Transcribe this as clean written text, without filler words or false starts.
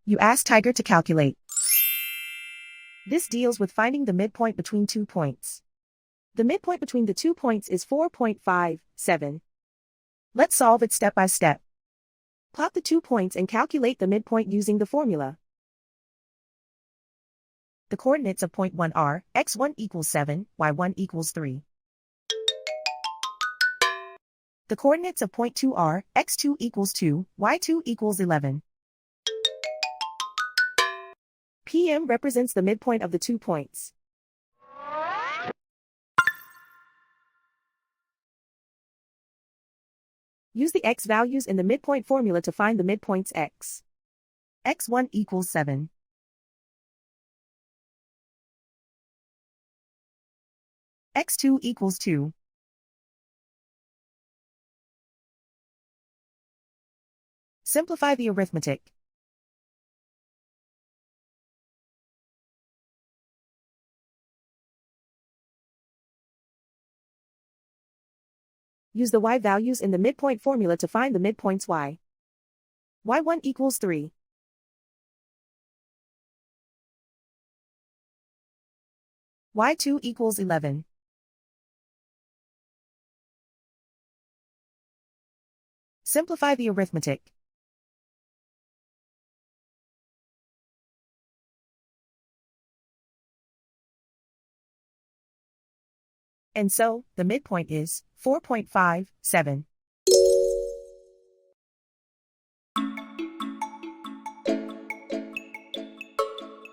You ask Tiger to calculate. This deals with finding the midpoint between 2 points. The midpoint between the 2 points is 4.57. Let's solve it step by step. Plot the 2 points and calculate the midpoint using the formula. The coordinates of point 1 are x1 equals 7, y1 equals 3. The coordinates of point 2 are x2 equals 2, y2 equals 11. PM represents the midpoint of the 2 points. Use the x values in the midpoint formula to find the midpoints x. x1 equals 7. x2 equals 2. Simplify the arithmetic. Use the y values in the midpoint formula to find the midpoints y. y1 equals 3. y2 equals 11. Simplify the arithmetic. And so, the midpoint is 4.57.